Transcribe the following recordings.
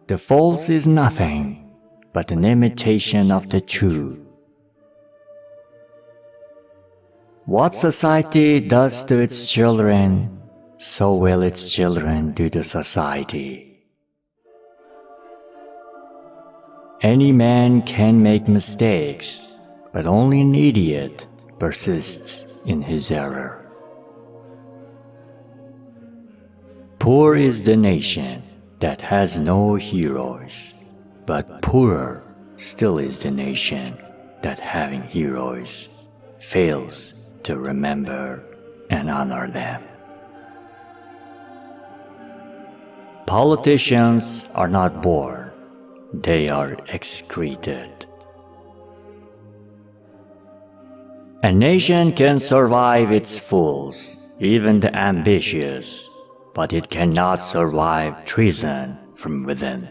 The false is nothing but an imitation of the true. What society does to its children, so will its children do to society. Any man can make mistakes, but only an idiot persists in his error. Poor is the nation that has no heroes, but poorer still is the nation that, having heroes, fails to remember and honor them. Politicians are not born, they are excreted. A nation can survive its fools, even the ambitious, but it cannot survive treason from within.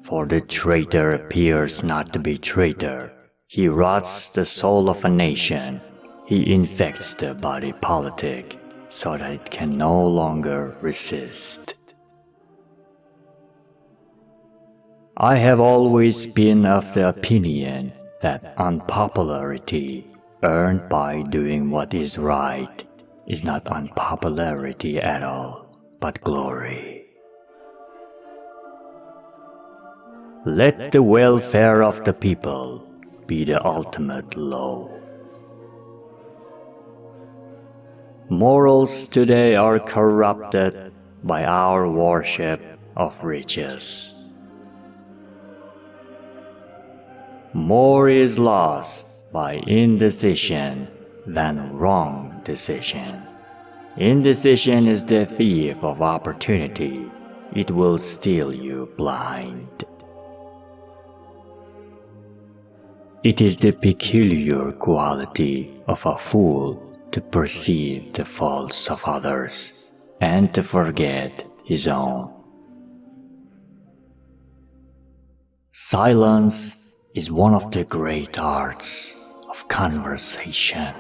For the traitor appears not to be traitor. He rots the soul of a nation. He infects the body politic so that it can no longer resist. I have always been of the opinion that unpopularity earned by doing what is right is not unpopularity at all, but glory. Let the welfare of the people be the ultimate law. Morals today are corrupted by our worship of riches. More is lost by indecision than wrong decision. Indecision is the thief of opportunity. It will steal you blind. It is the peculiar quality of a fool to perceive the faults of others and to forget his own. Silence is one of the great arts of conversation.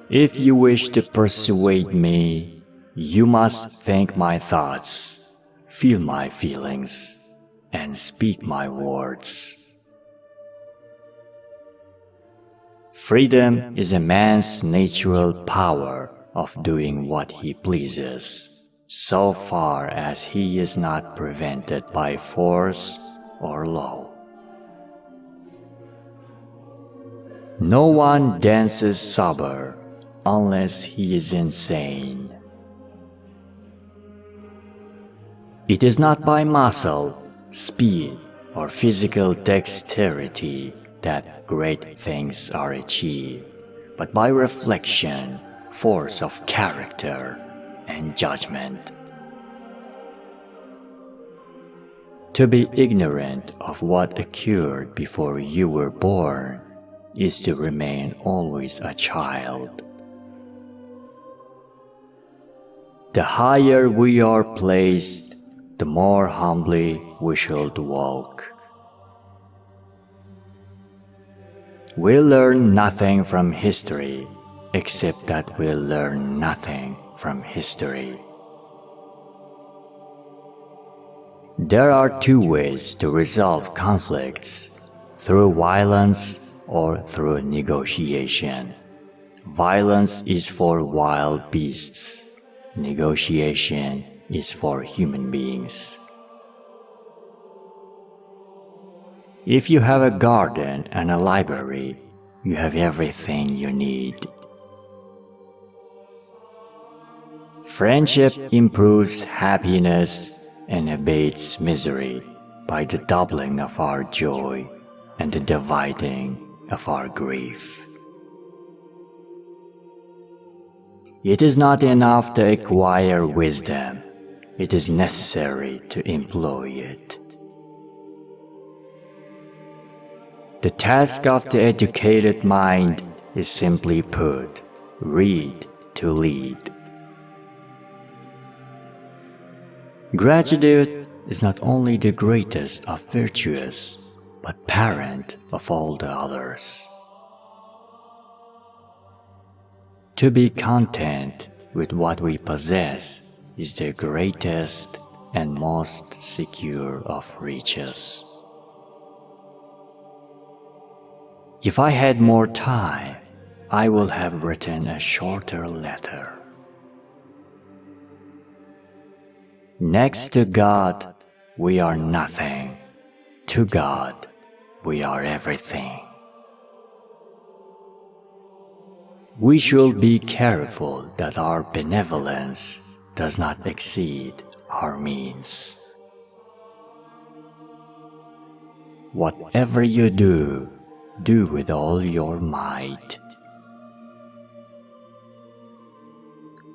If you wish to persuade me, you must think my thoughts, feel my feelings, and speak my words. Freedom is a man's natural power of doing what he pleases, so far as he is not prevented by force or law. No one dances sober unless he is insane. It is not by muscle, speed, or physical dexterity that great things are achieved, but by reflection, force of character, and judgment. To be ignorant of what occurred before you were born is to remain always a child. The higher we are placed, the more humbly we should walk. We learn nothing from history, except that we learn nothing from history. There are two ways to resolve conflicts, through violence or through negotiation. Violence is for wild beasts. Negotiation is for human beings. If you have a garden and a library, you have everything you need. Friendship improves happiness and abates misery by the doubling of our joy and the dividing of our grief. It is not enough to acquire wisdom, it is necessary to employ it. The task of the educated mind is simply put, read to lead. Gratitude is not only the greatest of virtues, but parent of all the others. To be content with what we possess is the greatest and most secure of riches. If I had more time, I would have written a shorter letter. Next to God, we are nothing. To God, we are everything. We should be careful that our benevolence does not exceed our means. Whatever you do, do with all your might.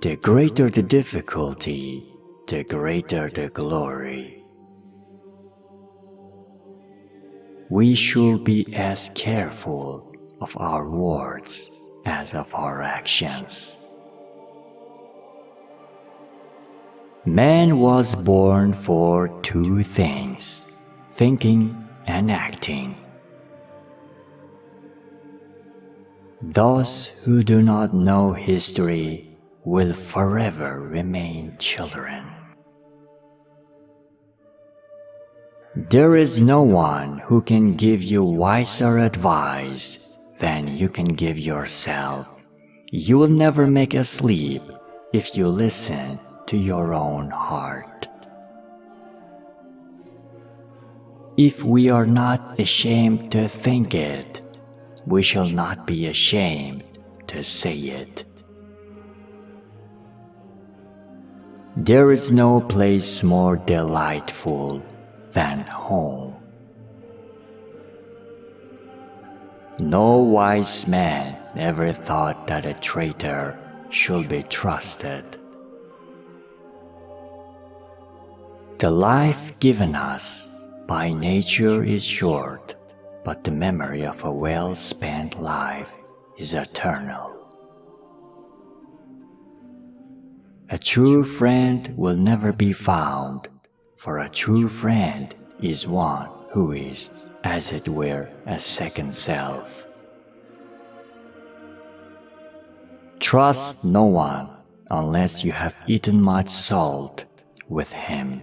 The greater the difficulty, the greater the glory. We should be as careful of our words as of our actions. Man was born for two things, thinking and acting. Those who do not know history will forever remain children. There is no one who can give you wiser advice than you can give yourself. You will never make a sleep if you listen to your own heart. If we are not ashamed to think it, we shall not be ashamed to say it. There is no place more delightful than home. No wise man ever thought that a traitor should be trusted. The life given us by nature is short, but the memory of a well-spent life is eternal. A true friend will never be found, for a true friend is one who is, as it were, a second self. Trust no one unless you have eaten much salt with him.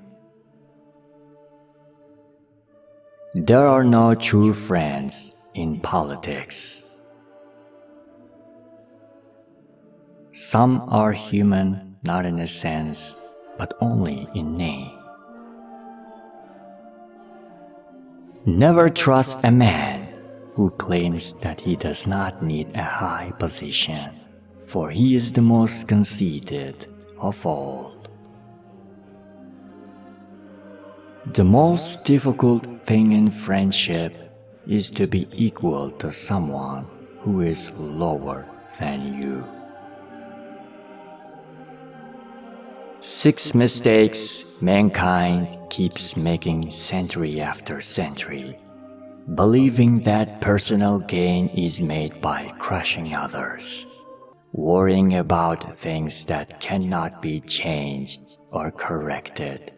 There are no true friends in politics. Some are human not in a sense, but only in name. Never trust a man who claims that he does not need a high position, for he is the most conceited of all. The most difficult thing in friendship is to be equal to someone who is lower than you. 6 mistakes mankind keeps making century after century, believing that personal gain is made by crushing others, worrying about things that cannot be changed or corrected,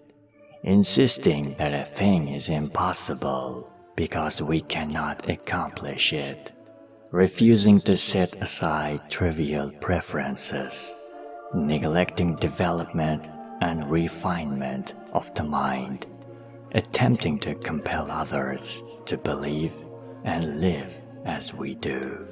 insisting that a thing is impossible because we cannot accomplish it, refusing to set aside trivial preferences, neglecting development and refinement of the mind, attempting to compel others to believe and live as we do.